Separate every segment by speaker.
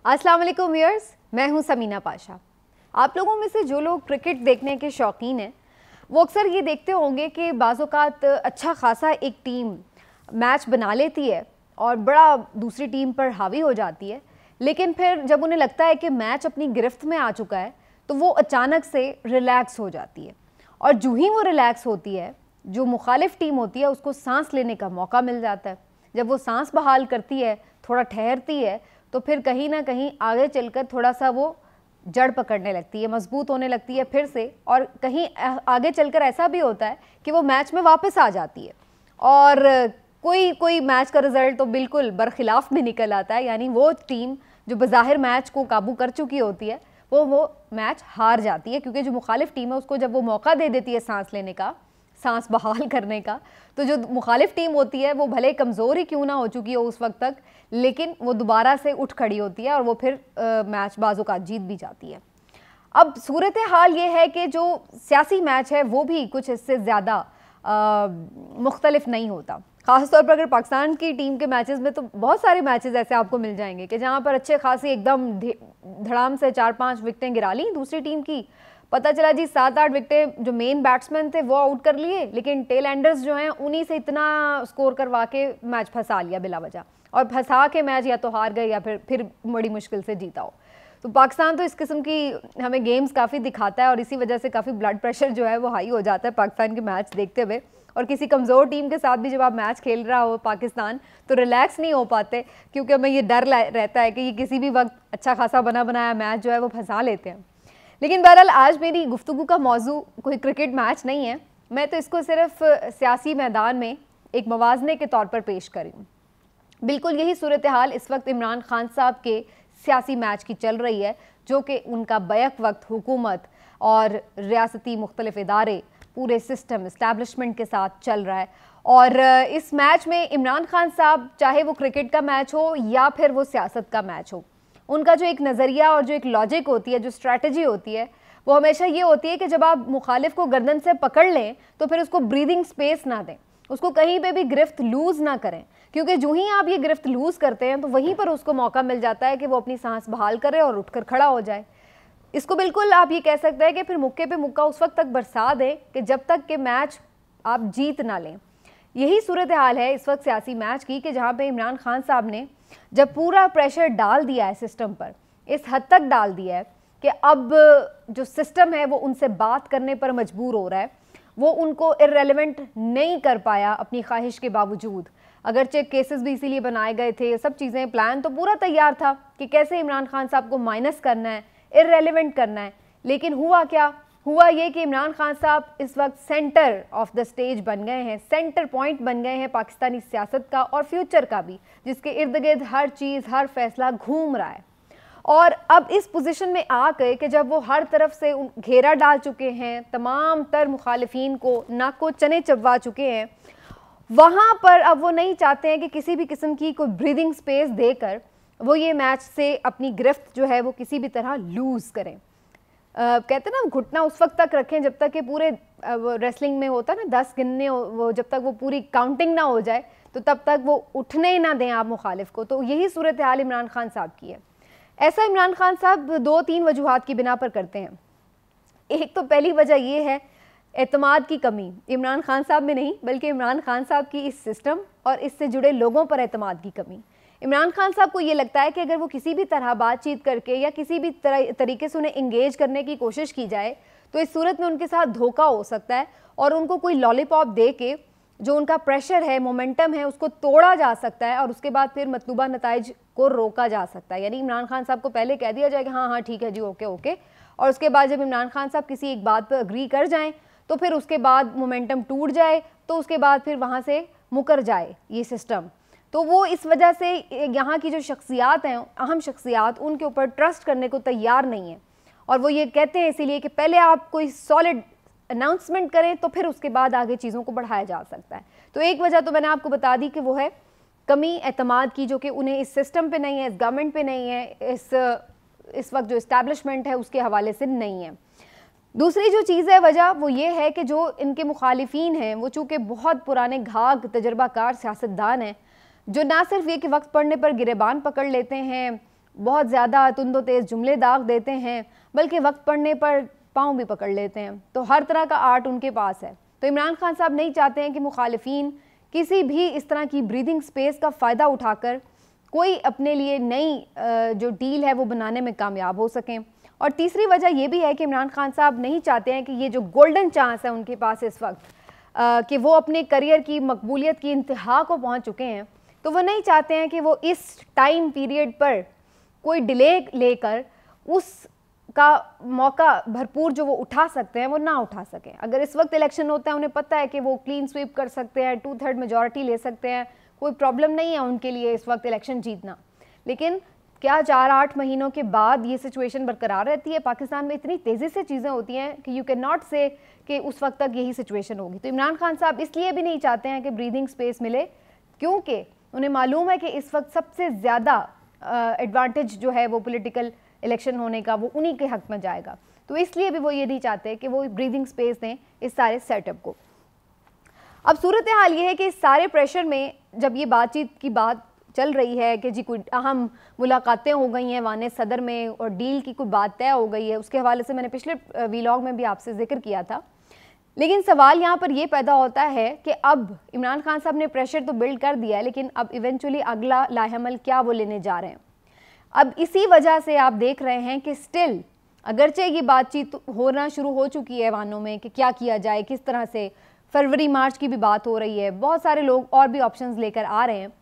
Speaker 1: अस्सलाम वालेकुम व्यूअर्स, मैं हूं समीना पाशा। आप लोगों में से जो लोग क्रिकेट देखने के शौकीन हैं वो अक्सर ये देखते होंगे कि बाज़ औक़ात अच्छा खासा एक टीम मैच बना लेती है और बड़ा दूसरी टीम पर हावी हो जाती है, लेकिन फिर जब उन्हें लगता है कि मैच अपनी गिरफ्त में आ चुका है तो वो अचानक से रिलैक्स हो जाती है। और जो ही वो रिलैक्स होती है, जो मुखालिफ टीम होती है उसको सांस लेने का मौका मिल जाता है। जब वो सांस बहाल करती है, थोड़ा ठहरती है, तो फिर कहीं ना कहीं आगे चलकर थोड़ा सा वो जड़ पकड़ने लगती है, मजबूत होने लगती है फिर से, और कहीं आगे चलकर ऐसा भी होता है कि वो मैच में वापस आ जाती है और कोई कोई मैच का रिजल्ट तो बिल्कुल बरखिलाफ में निकल आता है। यानी वो टीम जो बज़ाहिर मैच को काबू कर चुकी होती है वो मैच हार जाती है, क्योंकि जो मुखालिफ टीम है उसको जब वो मौका दे देती है सांस लेने का, सांस बहाल करने का, तो जो मुखालिफ टीम होती है वो भले कमज़ोर ही क्यों ना हो चुकी हो उस वक्त तक, लेकिन वो दोबारा से उठ खड़ी होती है और वो फिर मैच बाज़ों का जीत भी जाती है। अब सूरत हाल ये है कि जो सियासी मैच है वो भी कुछ इससे ज़्यादा मुख्तलिफ नहीं होता। ख़ासतौर पर अगर पाकिस्तान की टीम के मैचेस में तो बहुत सारे मैचेस ऐसे आपको मिल जाएंगे कि जहाँ पर अच्छे खासी एकदम धड़ाम से 4-5 विकेटें गिरा ली दूसरी टीम की, पता चला जी 7-8 विकेटें जो मेन बैट्समैन थे वो आउट कर लिए, लेकिन टेल एंडर्स जो हैं उन्हीं से इतना स्कोर करवा के मैच फंसा लिया बिला वजह, और फंसा के मैच या तो हार गए या फिर बड़ी मुश्किल से जीता हो। तो पाकिस्तान तो इस किस्म की हमें गेम्स काफ़ी दिखाता है और इसी वजह से काफ़ी ब्लड प्रेशर जो है वो हाई हो जाता है पाकिस्तान के मैच देखते हुए। और किसी कमज़ोर टीम के साथ भी जब आप मैच खेल रहा हो पाकिस्तान, तो रिलैक्स नहीं हो पाते, क्योंकि हमें ये डर रहता है कि ये किसी भी वक्त अच्छा खासा बना बनाया मैच जो है वो फंसा लेते हैं। लेकिन बहरहाल आज मेरी गुफ्तगू का मौजू कोई क्रिकेट मैच नहीं है, मैं तो इसको सिर्फ सियासी मैदान में एक मवाजने के तौर पर पेश करी हूँ। बिल्कुल यही सूरत हाल इस वक्त इमरान खान साहब के सियासी मैच की चल रही है, जो कि उनका बैक वक्त हुकूमत और रियासती मुख्तलिफ इदारे पूरे सिस्टम इस्टेब्लिशमेंट के साथ चल रहा है। और इस मैच में इमरान खान साहब, चाहे वो क्रिकेट का मैच हो या फिर वो सियासत का मैच हो, उनका जो एक नज़रिया और जो एक लॉजिक होती है, जो स्ट्रैटेजी होती है, वो हमेशा ये होती है कि जब आप मुखालिफ को गर्दन से पकड़ लें तो फिर उसको ब्रीदिंग स्पेस ना दें, उसको कहीं पे भी गिरफ्त लूज़ ना करें, क्योंकि जो ही आप ये गिरफ्त लूज़ करते हैं तो वहीं पर उसको मौका मिल जाता है कि वो अपनी सांस बहाल करे और उठकर खड़ा हो जाए। इसको बिल्कुल आप ये कह सकते हैं कि फिर मुक्के पे मुक्का उस वक्त तक बरसा दें कि जब तक कि मैच आप जीत ना लें। यही सूरत हाल है इस वक्त सियासी मैच की, कि जहाँ पे इमरान खान साहब ने जब पूरा प्रेशर डाल दिया है सिस्टम पर, इस हद तक डाल दिया है कि अब जो सिस्टम है वो उनसे बात करने पर मजबूर हो रहा है, वो उनको इररेलेवेंट नहीं कर पाया अपनी ख्वाहिश के बावजूद। अगरचे केसेस भी इसीलिए बनाए गए थे, सब चीज़ें, प्लान तो पूरा तैयार था कि कैसे इमरान खान साहब को माइनस करना है, इररेलेवेंट करना है, लेकिन हुआ क्या? हुआ ये कि इमरान खान साहब इस वक्त सेंटर ऑफ द स्टेज बन गए हैं, सेंटर पॉइंट बन गए हैं पाकिस्तानी सियासत का और फ्यूचर का भी, जिसके इर्द गिर्द हर चीज़, हर फैसला घूम रहा है। और अब इस पोजीशन में आ गए कि जब वो हर तरफ से घेरा डाल चुके हैं, तमाम तर मुखालिफिन को नाक को चने चबवा चुके हैं, वहाँ पर अब वो नहीं चाहते हैं कि किसी भी किस्म की कोई ब्रीदिंग स्पेस देकर वो ये मैच से अपनी गिरफ्त जो है वो किसी भी तरह लूज़ करें। कहते हैं ना, घुटना उस वक्त तक रखें जब तक कि पूरे रेसलिंग में होता है ना 10 गिनने, वो जब तक वो पूरी काउंटिंग ना हो जाए तो तब तक वो उठने ही ना दें आप मुखालिफ को। तो यही सूरत हाल इमरान खान साहब की है। ऐसा इमरान खान साहब 2-3 वजूहात की बिना पर करते हैं। एक तो पहली वजह ये है एतमाद की कमी, इमरान खान साहब में नहीं बल्कि इमरान खान साहब की इस सिस्टम और इससे जुड़े लोगों पर एतमाद की कमी। इमरान खान साहब को ये लगता है कि अगर वो किसी भी तरह बातचीत करके या किसी भी तरीके से उन्हें इंगेज करने की कोशिश की जाए तो इस सूरत में उनके साथ धोखा हो सकता है और उनको कोई लॉलीपॉप दे के जो उनका प्रेशर है, मोमेंटम है, उसको तोड़ा जा सकता है और उसके बाद फिर मतलूबा नताइज को रोका जा सकता है। यानी इमरान खान साहब को पहले कह दिया जाए कि हाँ हाँ ठीक है जी, ओके ओके, और उसके बाद जब इमरान खान साहब किसी एक बात पर अग्री कर जाएं तो फिर उसके बाद मोमेंटम टूट जाए, तो उसके बाद फिर वहाँ से मुकर जाए ये सिस्टम। तो वो इस वजह से यहाँ की जो शख्सियात हैं, अहम शख्सियात, उनके ऊपर ट्रस्ट करने को तैयार नहीं है और वो ये कहते हैं इसीलिए कि पहले आप कोई सॉलिड अनाउंसमेंट करें तो फिर उसके बाद आगे चीज़ों को बढ़ाया जा सकता है। तो एक वजह तो मैंने आपको बता दी कि वो है कमी एतमाद की, जो कि उन्हें इस सिस्टम पे नहीं है, इस गवर्नमेंट पे नहीं है, इस वक्त जो इस्टेब्लिशमेंट है उसके हवाले से नहीं है। दूसरी जो चीज़ है वजह वो ये है कि जो इनके मुखालिफिन हैं वो चूँकि बहुत पुराने घाघ तजर्बाकार सियासतदान हैं, जो ना सिर्फ ये कि वक्त पड़ने पर गिरेबान पकड़ लेते हैं बहुत ज़्यादा तुंदो तेज़ जुमले दाग देते हैं, बल्कि वक्त पड़ने पर पाँव भी पकड़ लेते हैं। तो हर तरह का आर्ट उनके पास है। तो इमरान खान साहब नहीं चाहते हैं कि मुखालिफिन किसी भी इस तरह की ब्रीदिंग स्पेस का फ़ायदा उठाकर कोई अपने लिए नई जो डील है वो बनाने में कामयाब हो सकें। और तीसरी वजह यह भी है कि इमरान खान साहब नहीं चाहते हैं कि ये जो गोल्डन चांस है उनके पास इस वक्त कि वो अपने करियर की मकबूलियत की इंतहा को पहुंच चुके हैं, तो वो नहीं चाहते हैं कि वो इस टाइम पीरियड पर कोई डिले लेकर उसका मौका भरपूर जो वो उठा सकते हैं वो ना उठा सकें। अगर इस वक्त इलेक्शन होता है, उन्हें पता है कि वो क्लीन स्वीप कर सकते हैं, 2/3 मेजॉरिटी ले सकते हैं, कोई प्रॉब्लम नहीं है उनके लिए इस वक्त इलेक्शन जीतना। लेकिन क्या 4-8 महीनों के बाद ये सिचुएशन बरकरार रहती है? पाकिस्तान में इतनी तेज़ी से चीज़ें होती हैं कि यू कैन नॉट से कि उस वक्त तक यही सिचुएशन होगी। तो इमरान खान साहब इसलिए भी नहीं चाहते हैं कि ब्रीदिंग स्पेस मिले, क्योंकि उन्हें मालूम है कि इस वक्त सबसे ज़्यादा एडवांटेज जो है वो पॉलिटिकल इलेक्शन होने का वो उन्हीं के हक में जाएगा। तो इसलिए भी वो ये नहीं चाहते कि वो ब्रीदिंग स्पेस दें इस सारे सेटअप को। अब सूरत हाल ये है कि इस सारे प्रेशर में जब ये बातचीत की बात चल रही है कि जी कोई अहम मुलाकातें हो गई हैं वाने सदर में और डील की कोई बात तय हो गई है, उसके हवाले से मैंने पिछले व्लॉग में भी आपसे जिक्र किया था। लेकिन सवाल यहाँ पर यह पैदा होता है कि अब इमरान खान साहब ने प्रेशर तो बिल्ड कर दिया है, लेकिन अब इवेंचुअली अगला लाहेमल क्या वो लेने जा रहे हैं। अब इसी वजह से आप देख रहे हैं कि स्टिल अगरचे ये बातचीत होना शुरू हो चुकी है वानों में कि क्या किया जाए, किस तरह से, फरवरी मार्च की भी बात हो रही है, बहुत सारे लोग और भी ऑप्शंस लेकर आ रहे हैं,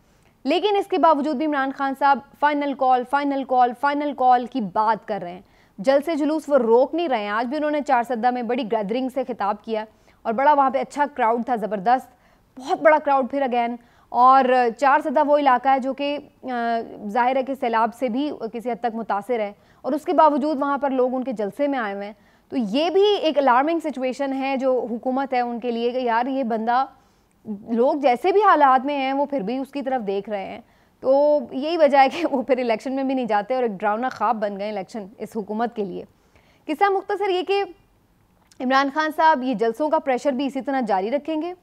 Speaker 1: लेकिन इसके बावजूद भी इमरान खान साहब फाइनल कॉल की बात कर रहे हैं। जल्द से जुलूस वो रोक नहीं रहे हैं। आज भी उन्होंने चारसद्दा में बड़ी गैदरिंग से खिताब किया और बड़ा वहाँ पे अच्छा क्राउड था, ज़बरदस्त, बहुत बड़ा क्राउड फिर अगैन। और चारसद्दा वो इलाका है जो कि ज़ाहिर है कि सैलाब से भी किसी हद तक मुतासिर है, और उसके बावजूद वहाँ पर लोग उनके जलसे में आए हुए हैं। तो ये भी एक अलार्मिंग सिचुएशन है जो हुकूमत है उनके लिए कि यार ये बंदा, लोग जैसे भी हालात में हैं वो फिर भी उसकी तरफ देख रहे हैं। तो यही वजह है कि वो फिर इलेक्शन में भी नहीं जाते और एक डरावना ख्वाब बन गए इलेक्शन इस हुकूमत के लिए। किस्सा मुख्तसर ये कि इमरान खान साहब ये जलसों का प्रेशर भी इसी तरह जारी रखेंगे।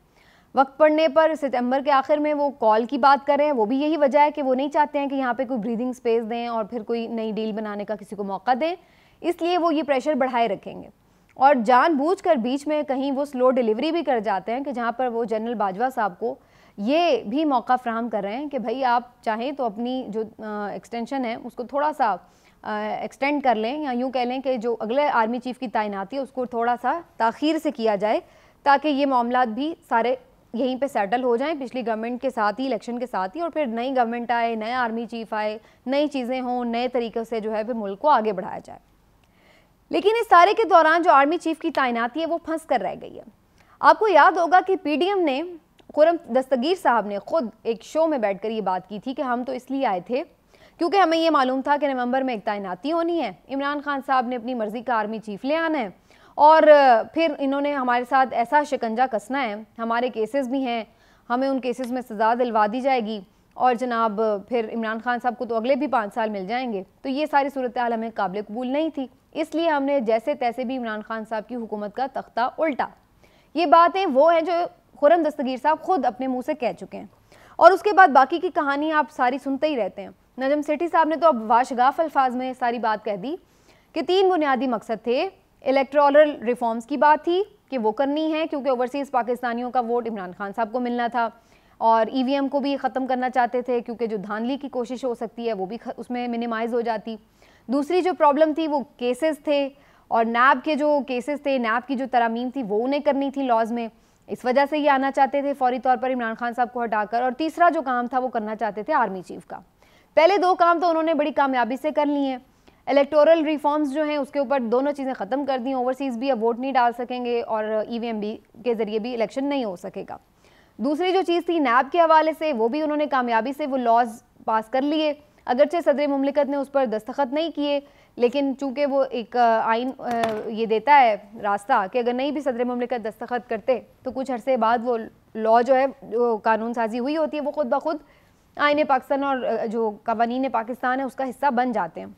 Speaker 1: वक्त पड़ने पर सितंबर के आखिर में वो कॉल की बात कर रहे हैं, वो भी यही वजह है कि वो नहीं चाहते हैं कि यहाँ पे कोई ब्रीदिंग स्पेस दें और फिर कोई नई डील बनाने का किसी को मौका दें, इसलिए वो ये प्रेशर बढ़ाए रखेंगे। और जानबूझकर बीच में कहीं वो स्लो डिलीवरी भी कर जाते हैं कि जहाँ पर वो जनरल बाजवा साहब को ये भी मौका फ्राहम कर रहे हैं कि भाई आप चाहें तो अपनी जो एक्सटेंशन है उसको थोड़ा सा एक्सटेंड कर लें, या यूँ कह लें कि जो अगले आर्मी चीफ की तैनाती है उसको थोड़ा सा ताख़ीर से किया जाए, ताकि ये मामला भी सारे यहीं पे सेटल हो जाएं पिछली गवर्नमेंट के साथ ही, इलेक्शन के साथ ही, और फिर नई गवर्नमेंट आए, नया आर्मी चीफ आए, नई चीज़ें हों, नए तरीक़े से जो है फिर मुल्क को आगे बढ़ाया जाए। लेकिन इस सारे के दौरान जो आर्मी चीफ की तैनाती है वो फंस कर रह गई है। आपको याद होगा कि पीडीएम ने, खुर्रम दस्तगीर साहब ने खुद एक शो में बैठकर ये बात की थी कि हम तो इसलिए आए थे क्योंकि हमें ये मालूम था कि नवंबर में एक तैनाती होनी है, इमरान खान साहब ने अपनी मर्ज़ी का आर्मी चीफ ले आना है और फिर इन्होंने हमारे साथ ऐसा शिकंजा कसना है, हमारे केसेस भी हैं, हमें उन केसेस में सज़ा दिलवा दी जाएगी और जनाब फिर इमरान खान साहब को तो अगले भी 5 साल मिल जाएंगे। तो ये सारी सूरत हाल हमें काबिल कबूल नहीं थी, इसलिए हमने जैसे तैसे भी इमरान खान साहब की हुकूमत का तख्ता उल्टा। ये बातें वो हैं जो खुर्रम दस्तगीर साहब खुद अपने मुंह से कह चुके हैं, और उसके बाद बाकी की कहानी आप सारी सुनते ही रहते हैं। नजम सेठी साहब ने तो अब वाशगाफ अल्फाज में सारी बात कह दी कि 3 बुनियादी मकसद थे। इलेक्टोरल रिफॉर्म्स की बात थी कि वो करनी है क्योंकि ओवरसीज़ पाकिस्तानियों का वोट इमरान खान साहब को मिलना था, और ईवीएम को भी ख़त्म करना चाहते थे क्योंकि जो धांधली की कोशिश हो सकती है वो भी उसमें मिनिमाइज़ हो जाती। दूसरी जो प्रॉब्लम थी वो केसेस थे, और नैब के जो केसेस थे, नैब की जो तरामीम थी वो उन्हें करनी थी लॉज में, इस वजह से ये आना चाहते थे फौरी तौर पर इमरान खान साहब को हटाकर। और तीसरा जो काम था वो करना चाहते थे आर्मी चीफ का। पहले 2 काम तो उन्होंने बड़ी कामयाबी से कर लिए हैं। इलेक्टोरल रिफॉर्म्स जो हैं उसके ऊपर दोनों चीज़ें ख़त्म कर दी, ओवरसीज़ भी अब वोट नहीं डाल सकेंगे और ईवीएम भी के ज़रिए भी इलेक्शन नहीं हो सकेगा। दूसरी जो चीज़ थी नैब के हवाले से, वो भी उन्होंने कामयाबी से वो लॉज पास कर लिए, अगरचे सदर मुमलिकत ने उस पर दस्तखत नहीं किए, लेकिन चूँकि वो एक आइन ये देता है रास्ता कि अगर नहीं भी सदर मुमलिकत दस्तखत करते तो कुछ अरसे बाद वो लॉ जो है, जो कानून साजी हुई होती है, वो खुद ब खुद आइन पाकिस्तान और जो कवानीन पाकिस्तान है उसका हिस्सा बन जाते हैं।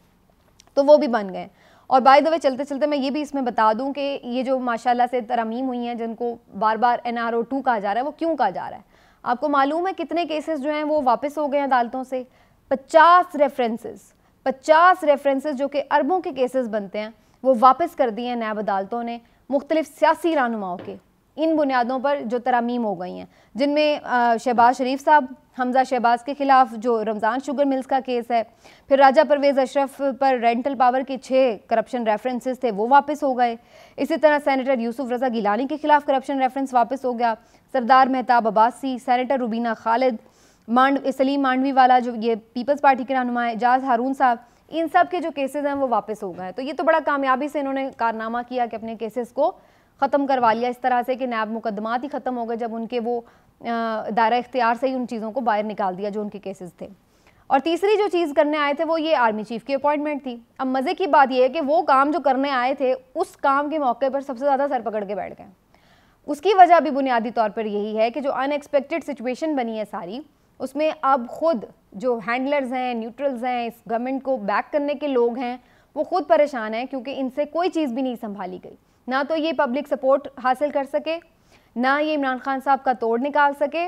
Speaker 1: तो वो भी बन गए। और बाय द वे चलते चलते मैं ये भी इसमें बता दूं कि ये जो माशाल्लाह से तरमीम हुई हैं जिनको बार बार NRO 2 कहा जा रहा है, वो क्यों कहा जा रहा है? आपको मालूम है कितने केसेस जो हैं वो वापस हो गए हैं अदालतों से? 50 रेफरेंसेस, 50 रेफरेंसेस जो कि अरबों के केसेस बनते हैं वो वापस कर दिए हैं नैब अदालतों ने मुख्तलिफ सियासी रहनुमाओं के इन बुनियादों पर जो तरामीम हो गई हैं, जिनमें शहबाज शरीफ साहब, हमजा शहबाज के खिलाफ जो रमज़ान शुगर मिल्स का केस है, फिर राजा परवेज़ अशरफ पर रेंटल पावर के 6 करप्शन रेफरेंसेस थे वो वापस हो गए। इसी तरह सेनेटर यूसुफ रज़ा गिलानी के खिलाफ करप्शन रेफरेंस वापस हो गया। सरदार मेहताब अब्बासी, सेनेटर रुबीना खालिद, सलीम मांडवी वाला जो ये पीपल्स पार्टी के रहनुमा है, एजाज हारून साहब, इन सब के जो केसेस हैं वो वापस हो गए। तो ये तो बड़ा कामयाबी से इन्होंने कारनामा किया कि अपने केसेस को ख़त्म करवा लिया इस तरह से कि नैब मुकदमात ही ख़त्म हो गए जब उनके वो दायरा इख्तियार से ही उन चीज़ों को बाहर निकाल दिया जो उनके केसेस थे। और तीसरी जो चीज़ करने आए थे वो ये आर्मी चीफ की अपॉइंटमेंट थी। अब मज़े की बात यह है कि वो काम जो करने आए थे उस काम के मौके पर सबसे ज़्यादा सर पकड़ के बैठ गए। उसकी वजह भी बुनियादी तौर पर यही है कि जो अनएक्सपेक्टेड सिचुएशन बनी है सारी, उसमें अब खुद जो हैंडलर्स हैं, न्यूट्रल्स हैं, इस गवर्नमेंट को बैक करने के लोग हैं, वो खुद परेशान हैं क्योंकि इनसे कोई चीज़ भी नहीं संभाली गई। ना तो ये पब्लिक सपोर्ट हासिल कर सके, ना ये इमरान खान साहब का तोड़ निकाल सके,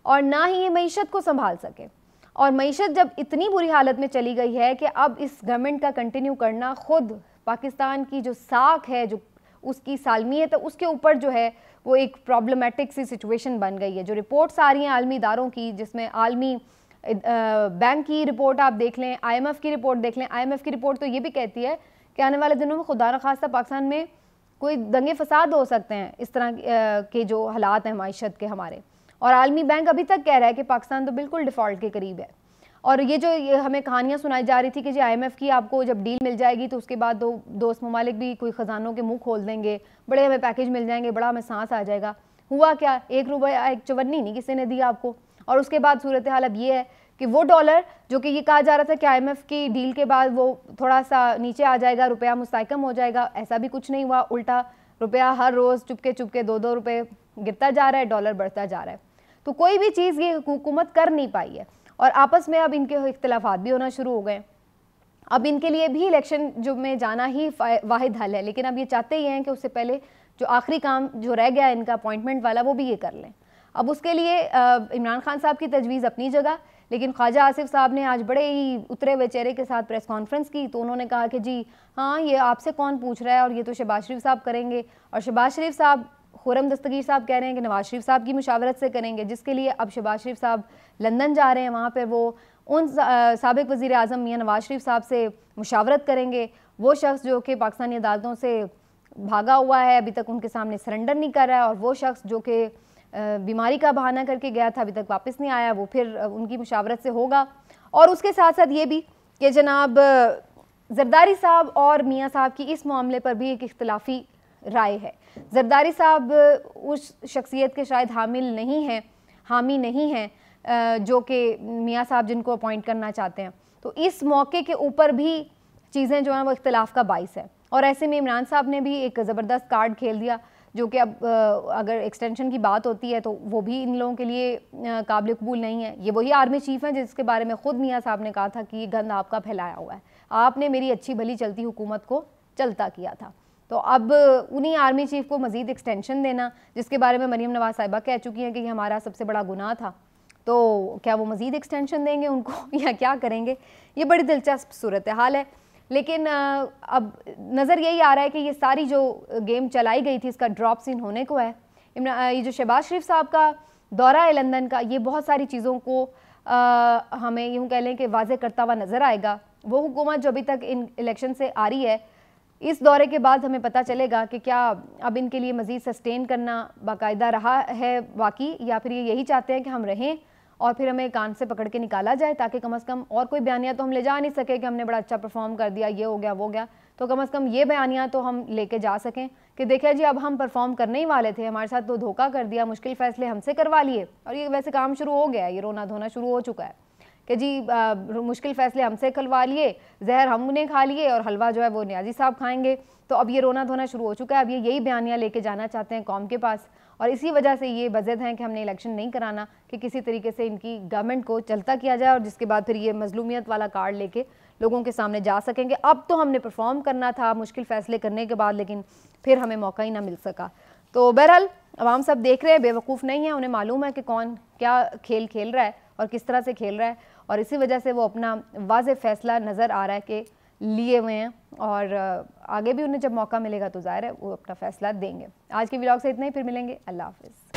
Speaker 1: और ना ही ये मईशत को संभाल सके। और मईशत जब इतनी बुरी हालत में चली गई है कि अब इस गवर्नमेंट का कंटिन्यू करना खुद पाकिस्तान की जो साख है, जो उसकी सालमियत है, उसके ऊपर जो है वो एक प्रॉब्लमेटिक सी सिचुएशन बन गई है। जो रिपोर्ट्स आ रही हैं आलमी इदारों की, जिसमें आलमी बैंक की रिपोर्ट आप देख लें, IMF की रिपोर्ट देख लें। IMF की रिपोर्ट तो ये भी कहती है कि आने वाले दिनों में खुदा न खास्ता पाकिस्तान में कोई दंगे फसाद हो सकते हैं, इस तरह के जो हालात हैं माइशत के हमारे। और आलमी बैंक अभी तक कह रहा है कि पाकिस्तान तो बिल्कुल डिफ़ॉल्ट के करीब है। और ये हमें कहानियाँ सुनाई जा रही थी कि जी IMF की आपको जब डील मिल जाएगी तो उसके बाद दोस्त ममालिक भी कोई ख़जानों के मुंह खोल देंगे, बड़े हमें पैकेज मिल जाएंगे, बड़ा हमें सांस आ जाएगा। हुआ क्या, 1 रुपया 1 चवन्नी नहीं किसी ने दिया आपको। और उसके बाद सूरत हाल अब ये है कि वो डॉलर जो कि ये कहा जा रहा था कि IMF की डील के बाद वो थोड़ा सा नीचे आ जाएगा, रुपया मुस्तहकम हो जाएगा, ऐसा भी कुछ नहीं हुआ। उल्टा रुपया हर रोज़ चुपके चुपके 2-2 रुपये गिरता जा रहा है, डॉलर बढ़ता जा रहा है। तो कोई भी चीज़ ये हुकूमत कर नहीं पाई है। और आपस में अब इनके इख्तिलाफात भी होना शुरू हो गए। अब इनके लिए भी इलेक्शन जो में जाना ही वाहिद हल है, लेकिन अब ये चाहते ही हैं कि उससे पहले जो आखिरी काम जो रह गया इनका अपॉइंटमेंट वाला, वो भी ये कर लें। अब उसके लिए इमरान खान साहब की तजवीज़ अपनी जगह, लेकिन ख्वाजा आसिफ साहब ने आज बड़े ही उतरे हुए चेहरे के साथ प्रेस कॉन्फ्रेंस की। तो उन्होंने कहा कि जी हाँ, ये आपसे कौन पूछ रहा है, और ये तो शहबाज शरीफ साहब करेंगे। और शहबाज शरीफ साहब, खुर्रम दस्तगीर साहब कह रहे हैं कि नवाज शरीफ साहब की मुशावरत से करेंगे, जिसके लिए अब शहबाज शरीफ साहब लंदन जा रहे हैं। वहाँ पर वो उन साबिक वज़ीर आज़म मियां नवाज शरीफ साहब से मुशावरत करेंगे। वो शख्स जो कि पाकिस्तानी अदालतों से भागा हुआ है, अभी तक उनके सामने सरेंडर नहीं कर रहा है, और वो शख्स जो कि बीमारी का बहाना करके गया था, अभी तक वापस नहीं आया, वो फिर उनकी मुशावरत से होगा। और उसके साथ साथ ये भी कि जनाब जरदारी साहब और मियाँ साहब की इस मामले पर भी एक इख्तिलाफी राय है। जरदारी साहब उस शख्सियत के शायद हामी नहीं हैं जो कि मियाँ साहब जिनको अपॉइंट करना चाहते हैं। तो इस मौके के ऊपर भी चीज़ें जो हैं वो इख्तिलाफ का बाइस है। और ऐसे में इमरान साहब ने भी एक ज़बरदस्त कार्ड खेल दिया, जो कि अब अगर एक्सटेंशन की बात होती है तो वो भी इन लोगों के लिए काबिल कबूल नहीं है। ये वही आर्मी चीफ़ हैं जिसके बारे में ख़ुद मियाँ साहब ने कहा था कि ये गंद आपका फैलाया हुआ है, आपने मेरी अच्छी भली चलती हुकूमत को चलता किया था। तो अब उन्हीं आर्मी चीफ़ को मज़ीद एक्सटेंशन देना, जिसके बारे में मरीम नवाज़ साहिबा कह चुकी हैं कि ये हमारा सबसे बड़ा गुनाह था, तो क्या वो मज़ीद एक्सटेंशन देंगे उनको या क्या करेंगे? ये बड़ी दिलचस्प सूरत हाल है। लेकिन अब नज़र यही आ रहा है कि ये सारी जो गेम चलाई गई थी इसका ड्रॉप सीन होने को है। ये जो शहबाज शरीफ साहब का दौरा है लंदन का, ये बहुत सारी चीज़ों को हमें यूँ कह लें कि वाज़े करता हुआ नज़र आएगा। वो हुकूमत जो अभी तक इन इलेक्शन से आ रही है, इस दौरे के बाद हमें पता चलेगा कि क्या अब इनके लिए मज़ीद सस्टेन करना बाकायदा रहा है वाकई, या फिर ये यही चाहते हैं कि हम रहें और फिर हमें कान से पकड़ के निकाला जाए, ताकि कम से कम और कोई बयानिया तो हम ले जा नहीं सके कि हमने बड़ा अच्छा परफॉर्म कर दिया, ये हो गया वो गया। तो कम से कम ये बयानिया तो हम लेके जा सकें कि देखिए जी अब हम परफॉर्म करने ही वाले थे, हमारे साथ तो धोखा कर दिया, मुश्किल फ़ैसले हमसे करवा लिए, और ये वैसे काम शुरू हो गया है, ये रोना धोना शुरू हो चुका है कि जी मुश्किल फ़ैसले हमसे खलवा लिए, जहर हमने खा लिए और हलवा जो है वो नियाजी साहब खाएंगे। तो अब ये रोना धोना शुरू हो चुका है। अब ये यही बयानिया लेके जाना चाहते हैं कौम के पास, और इसी वजह से ये बज़द हैं कि हमने इलेक्शन नहीं कराना, कि किसी तरीके से इनकी गवर्नमेंट को चलता किया जाए, और जिसके बाद फिर ये मजलूमियत वाला कार्ड लेके लोगों के सामने जा सकेंगे। अब तो हमने परफॉर्म करना था मुश्किल फ़ैसले करने के बाद, लेकिन फिर हमें मौका ही ना मिल सका। तो बहरहाल अवाम सब देख रहे हैं, बेवकूफ़ नहीं है, उन्हें मालूम है कि कौन क्या खेल खेल रहा है, और किस तरह से खेल रहा है, और इसी वजह से वो अपना वाज़ेह फ़ैसला नज़र आ रहा है कि लिए हुए हैं, और आगे भी उन्हें जब मौका मिलेगा तो ज़ाहिर है वो अपना फ़ैसला देंगे। आज के व्लॉग से इतना ही, फिर मिलेंगे। अल्लाह हाफ़िज़।